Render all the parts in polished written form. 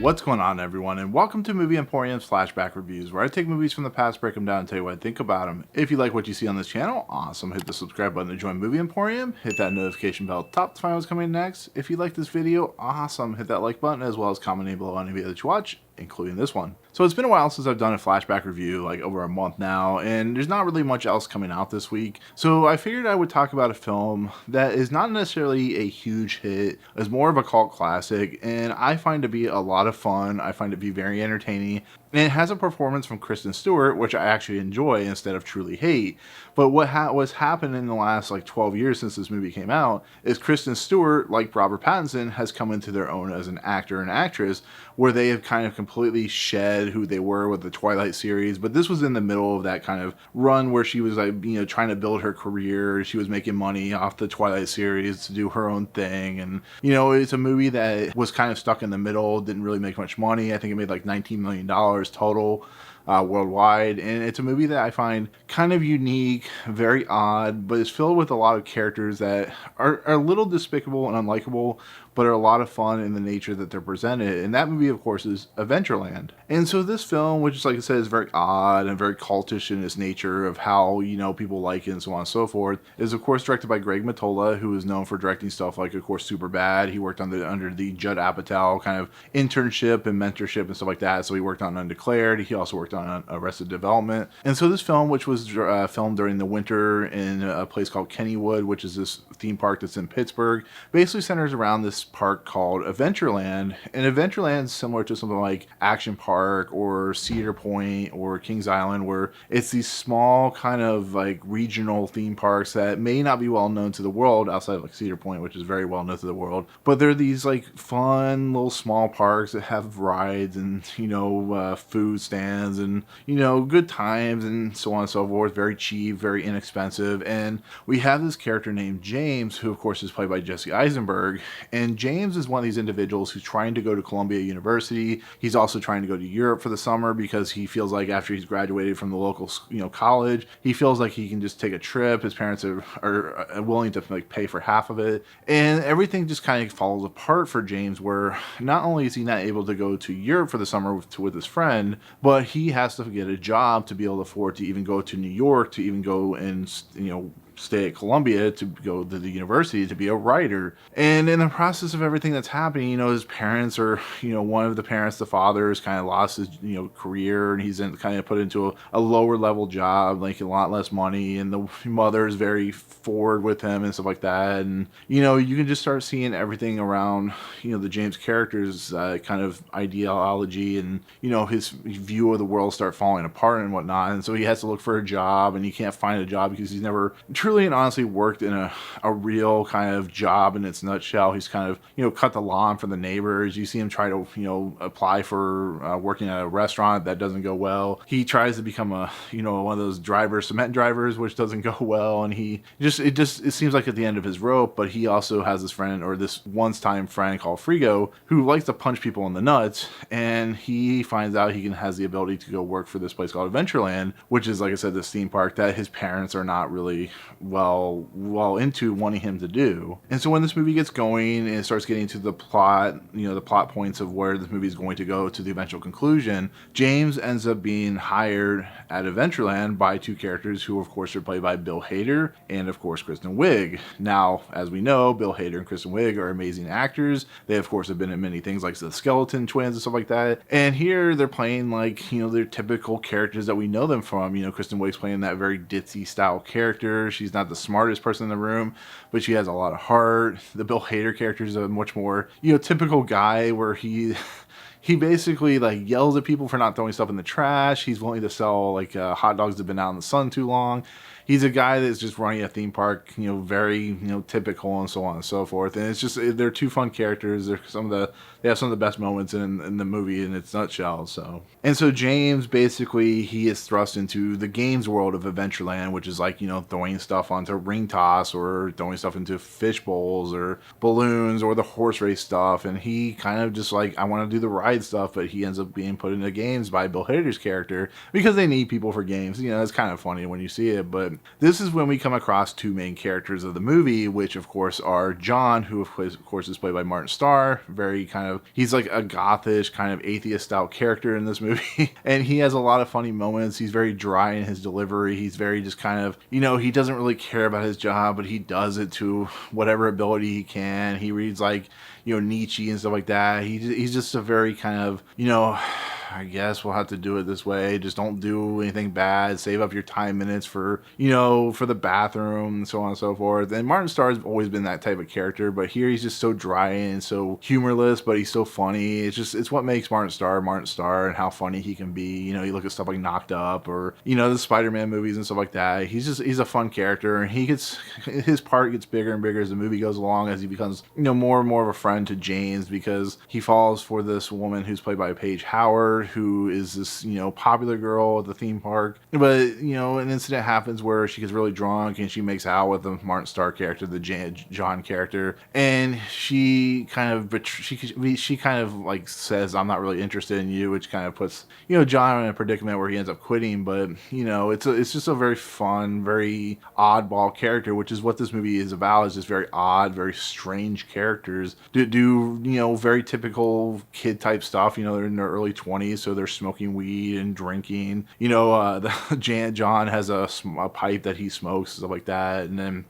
What's going on, everyone, and welcome to Movie Emporium's Flashback Reviews, where I take movies from the past, break them down, and tell you what I think about them. If you like what you see on this channel, awesome, hit the subscribe button to join Movie Emporium, hit that notification bell at the top to find what's coming next. If you like this video, awesome, hit that like button, as well as commenting below on any video that you watch, including this one. So it's been a while since I've done a flashback review, like over a month now, and there's not really much else coming out this week. So I figured I would talk about a film that is not necessarily a huge hit, is more of a cult classic, and I find to be a lot of fun. I find it to be very entertaining. And it has a performance from Kristen Stewart, which I actually enjoy instead of truly hate. But what's happened in the last 12 years since this movie came out is Kristen Stewart, like Robert Pattinson, has come into their own as an actor and actress, where they have kind of completely shed who they were with the Twilight series. But this was in the middle of that kind of run where she was trying to build her career. She was making money off the Twilight series to do her own thing. And, it's a movie that was kind of stuck in the middle, didn't really make much money. I think it made like $19 million total worldwide, and it's a movie that I find kind of unique, very odd, but it's filled with a lot of characters that are a little despicable and unlikable, but are a lot of fun in the nature that they're presented. And that movie, of course, is Adventureland. And so this film, which, like I said, is very odd and very cultish in its nature of how, people like it and so on and so forth, is, of course, directed by Greg Mottola, who is known for directing stuff like, of course, Superbad. He worked on under the Judd Apatow kind of internship and mentorship and stuff like that. So he worked on Undeclared. He also worked on Arrested Development. And so this film, which was filmed during the winter in a place called Kennywood, which is this theme park that's in Pittsburgh, basically centers around this park called Adventureland. And Adventureland is similar to something like Action Park or Cedar Point or Kings Island, where it's these small kind of regional theme parks that may not be well known to the world outside of Cedar Point, which is very well known to the world. But they're these fun little small parks that have rides and food stands and good times and so on and so forth. Very cheap, very inexpensive. And we have this character named James, who of course is played by Jesse Eisenberg. And James is one of these individuals who's trying to go to Columbia University. He's also trying to go to Europe for the summer because he feels like after he's graduated from the local college, he feels like he can just take a trip. His parents are willing to pay for half of it, and everything just kind of falls apart for James, where not only is he not able to go to Europe for the summer with his friend, but he has to get a job to be able to afford to even go to New York, to even go and stay at Columbia, to go to the university to be a writer. And in the process of everything that's happening, his parents are, one of the parents, the father, has kind of lost his, career, and he's kind of put into a lower level job, a lot less money, and the mother is very forward with him and stuff like that. And, you can just start seeing everything around, the James character's kind of ideology and, his view of the world start falling apart and whatnot. And so he has to look for a job, and he can't find a job because he's never truly and honestly worked in a real kind of job in its nutshell. He's kind of, cut the lawn for the neighbors. You see him try to, apply for working at a restaurant. That doesn't go well. He tries to become one of those cement drivers, which doesn't go well. And it seems like at the end of his rope, but he also has this friend, or this once-time friend called Frigo, who likes to punch people in the nuts. And he finds out has the ability to go work for this place called Adventureland, which is, like I said, this theme park that his parents are not really well into wanting him to do. And so when this movie gets going and it starts getting to the plot, the plot points of where this movie is going to go to the eventual conclusion, James ends up being hired at Adventureland by two characters who, of course, are played by Bill Hader and, of course, Kristen Wiig. Now, as we know, Bill Hader and Kristen Wiig are amazing actors. They, of course, have been in many things like the Skeleton Twins and stuff like that. And here they're playing their typical characters that we know them from. Kristen Wiig's playing that very ditzy style character. She's not the smartest person in the room, but she has a lot of heart. The Bill Hader character is a much more, typical guy where he basically yells at people for not throwing stuff in the trash. He's willing to sell hot dogs that have been out in the sun too long. He's a guy that's just running a theme park, very, typical and so on and so forth. And it's just, they're two fun characters. They have some of the best moments in the movie in its nutshell. So James, basically, he is thrust into the games world of Adventureland, which is throwing stuff onto ring toss or throwing stuff into fish bowls or balloons or the horse race stuff. And he kind of just I want to do the ride hide stuff, but he ends up being put into games by Bill Hader's character because they need people for games. It's kind of funny when you see it. But this is when we come across two main characters of the movie, which of course are John, who of course is played by Martin Starr. Very kind of, he's like a gothish kind of atheist style character in this movie. And he has a lot of funny moments. He's very dry in his delivery. He's very just kind of, he doesn't really care about his job, but he does it to whatever ability he can. He reads like, Nietzsche and stuff like that. He's just a very kind of, I guess we'll have to do it this way. Just don't do anything bad. Save up your time minutes for, for the bathroom and so on and so forth. And Martin Starr has always been that type of character, but here he's just so dry and so humorless, but he's so funny. It's what makes Martin Starr and how funny he can be. You look at stuff like Knocked Up or, the Spider-Man movies and stuff like that. He's a fun character, and his part gets bigger and bigger as the movie goes along, as he becomes, more and more of a friend to James, because he falls for this woman who's played by Paige Howard, who is this, popular girl at the theme park. But, an incident happens where she gets really drunk and she makes out with the Martin Starr character, the John character. And she kind of like says, I'm not really interested in you, which kind of puts, John in a predicament where he ends up quitting. But, it's just a very fun, very oddball character, which is what this movie is about. Is just very odd, very strange characters do very typical kid type stuff. They're in their early 20s, so they're smoking weed and drinking. John has a pipe that he smokes, stuff like that. And then,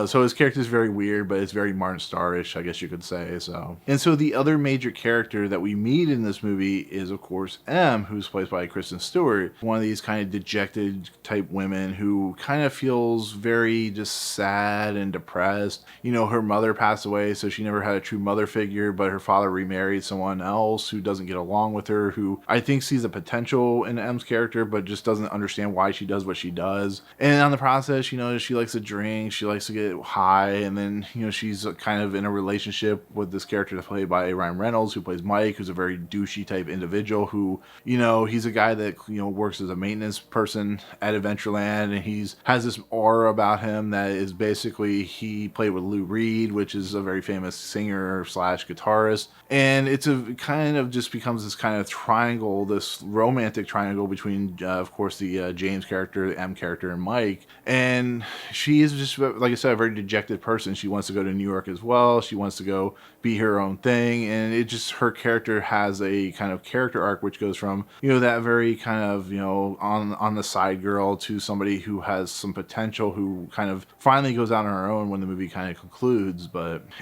so his character is very weird, but it's very Martin Starr-ish, I guess you could say. So the other major character that we meet in this movie is, of course, M, who's played by Kristen Stewart, one of these kind of dejected type women who kind of feels very just sad and depressed. Her mother passed away, so she never had a true mother figure, but her father remarried someone else who doesn't get along with her, who I think sees the potential in M's character, but just doesn't understand why she does what she does. And on the process, she likes to drink, she likes to get high, and then, she's kind of in a relationship with this character played by Ryan Reynolds, who plays Mike, who's a very douchey type individual who, he's a guy that, works as a maintenance person at Adventureland, and has this aura about him that is basically, he played with Lou Reed, which is a very famous singer / guitarist. And it's a kind of just becomes this kind of triangle, this romantic triangle between, of course, the James character, the M character, and Mike. And she is just, like I said, a very dejected person. She wants to go to New York as well. She wants to go be her own thing. And her character has a kind of character arc, which goes from, that very kind of, on the side girl to somebody who has some potential, who kind of finally goes out on her own when the movie kind of concludes.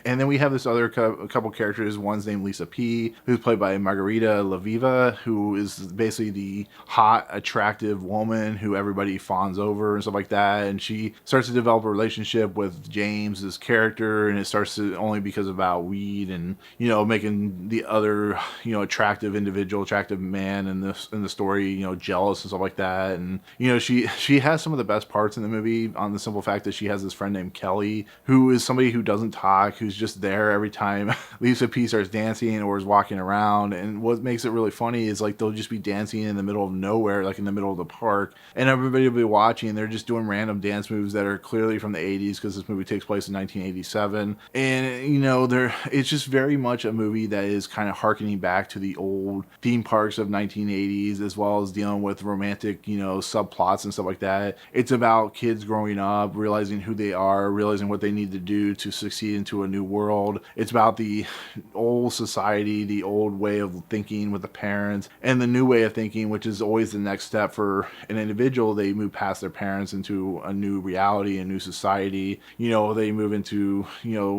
And then we have this other couple characters. One's named Lisa P, who's played by Margarita Levieva, who is basically the hot, attractive woman who everybody fawns over and stuff like that. And she starts to develop a relationship with James's character, and it starts to only because about weed and, making the other, attractive man in the story, jealous and stuff like that. And, she has some of the best parts in the movie on the simple fact that she has this friend named Kelly, who is somebody who doesn't talk, who's just there every time Lisa P starts dancing or is walking around. And what makes it really funny is like they'll just be dancing in the middle of nowhere, like in the middle of the park, and everybody will be watching. They're just doing random dance moves that are clearly from the 80s, because this movie takes place in 1987. And it's just very much a movie that is kind of harkening back to the old theme parks of 1980s, as well as dealing with romantic subplots and stuff like that. It's about kids growing up, realizing who they are, realizing what they need to do to succeed into a new world. It's about the old society, the old way of thinking with the parents, and the new way of thinking, which is always the next step for an individual. They move past their parents into a new reality, a new society. They move into,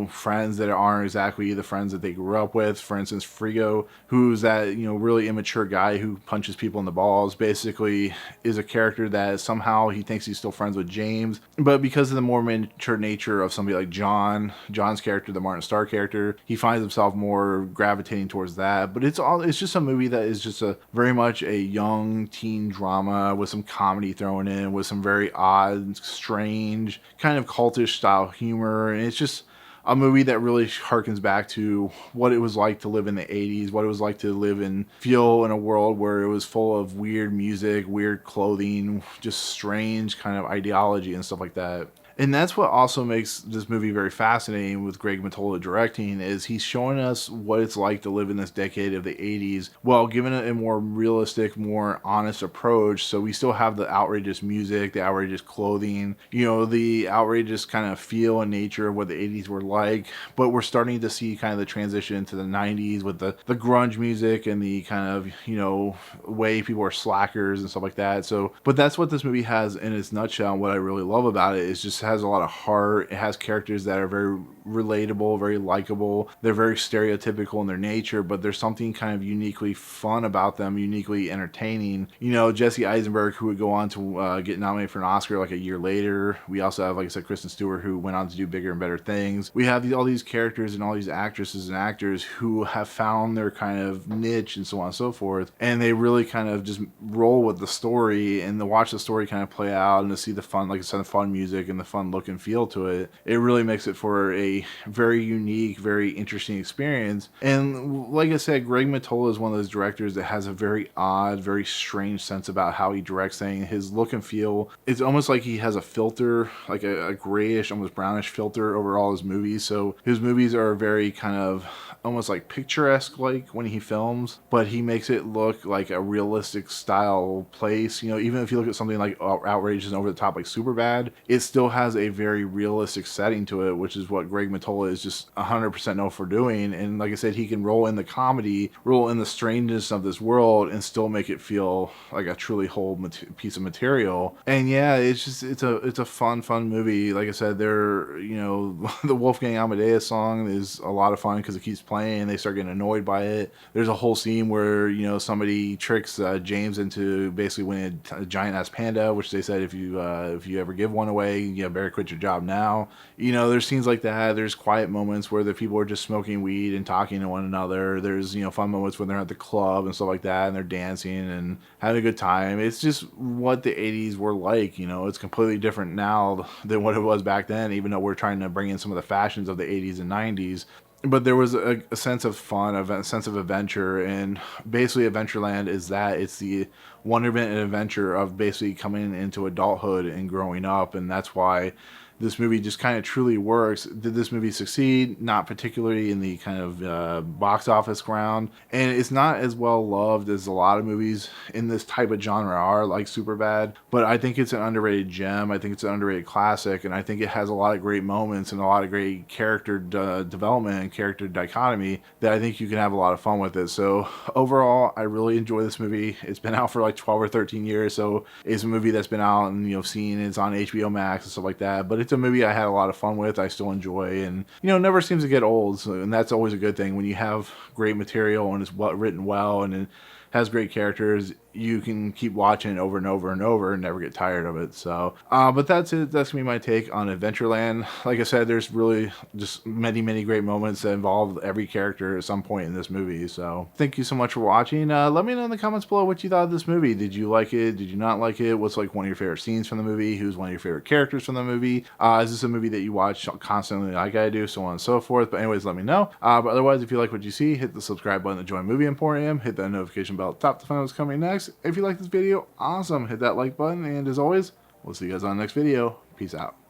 friends that aren't exactly the friends that they grew up with. For instance, Frigo, who's that, really immature guy who punches people in the balls, basically is a character that somehow he thinks he's still friends with James, but because of the more mature nature of somebody like John's character, the Martin Starr character, he finds himself more gravitating towards that. But it's just a movie that is just a very much a young teen drama with some comedy thrown in, with some very odd, strange, kind of cultish style humor. And it's just a movie that really harkens back to what it was like to live in the 80s, what it was like to live and feel in a world where it was full of weird music, weird clothing, just strange kind of ideology and stuff like that. And that's what also makes this movie very fascinating with Greg Mottola directing, is he's showing us what it's like to live in this decade of the 80s while giving it a more realistic, more honest approach. So we still have the outrageous music, the outrageous clothing, you know, the outrageous kind of feel and nature of what the 80s were like, but we're starting to see kind of the transition into the 90s with the grunge music and the kind of, you know, way people are slackers and stuff like that. So, but that's what this movie has in its nutshell. And what I really love about it is just has a lot of heart. It has characters that are very relatable, very likable. They're very stereotypical in their nature, but there's something kind of uniquely fun about them, uniquely entertaining. You know, Jesse Eisenberg, who would go on to get nominated for an Oscar like a year later. We also have, like I said, Kristen Stewart, who went on to do bigger and better things. We have all these characters and all these actresses and actors who have found their kind of niche and so on and so forth, and they really kind of just roll with the story, and to watch the story kind of play out and to see the fun, like I said, the fun music and the fun look and feel to it, it really makes it for a very unique, very interesting experience. And like I said, Greg Mottola is one of those directors that has a very odd, very strange sense about how he directs things. His look and feel, it's almost like he has a filter, like a grayish, almost brownish filter over all his movies. So his movies are very kind of almost like picturesque, like when he films, but he makes it look like a realistic style place. You know, even if you look at something like outrageous and over the top like Superbad, it still has a very realistic setting to it, which is what Greg Mottola is just 100% known for doing. And like I said, he can roll in the comedy, roll in the strangeness of this world, and still make it feel like a truly whole piece of material. And yeah, it's just it's a fun movie. Like I said, you know, the Wolfgang Amadeus song is a lot of fun because it keeps playing. They start getting annoyed by it. There's a whole scene where, you know, somebody tricks James into basically winning a giant ass panda, which they said if you ever give one away, you better quit your job now. You know, there's scenes like that. There's quiet moments where the people are just smoking weed and talking to one another. There's, you know, fun moments when they're at the club and stuff like that, and they're dancing and having a good time. It's just what the 80s were like. You know, it's completely different now than what it was back then, even though we're trying to bring in some of the fashions of the 80s and 90s. But there was a sense of fun, a sense of adventure, and basically Adventureland is that. It's the wonderment and adventure of basically coming into adulthood and growing up, and that's why this movie just kind of truly works. Did this movie succeed? Not particularly in the kind of box office ground, and it's not as well loved as a lot of movies in this type of genre are, like Superbad, but I think it's an underrated gem. I think it's an underrated classic, and I think it has a lot of great moments and a lot of great character development and character dichotomy that I think you can have a lot of fun with it. So overall, I really enjoy this movie. It's been out for like 12 or 13 years, so it's a movie that's been out and, you know, seen. It's on HBO Max and stuff like that, but it's a movie I had a lot of fun with. I still enjoy, and, you know, never seems to get old. So, and that's always a good thing when you have great material and it's written well and it has great characters. You can keep watching it over and over and over and never get tired of it. So, but that's it. That's gonna be my take on Adventureland. Like I said, there's really just many great moments that involve every character at some point in this movie. So, thank you so much for watching. Let me know in the comments below what you thought of this movie. Did you like it? Did you not like it? What's like one of your favorite scenes from the movie? Who's one of your favorite characters from the movie? Is this a movie that you watch constantly like I do? So on and so forth. But anyways, let me know. But otherwise, if you like what you see, hit the subscribe button to join Movie Emporium. Hit that notification bell at the top to find out what's coming next. If you like this video, awesome. Hit that like button. And as always, we'll see you guys on the next video. Peace out.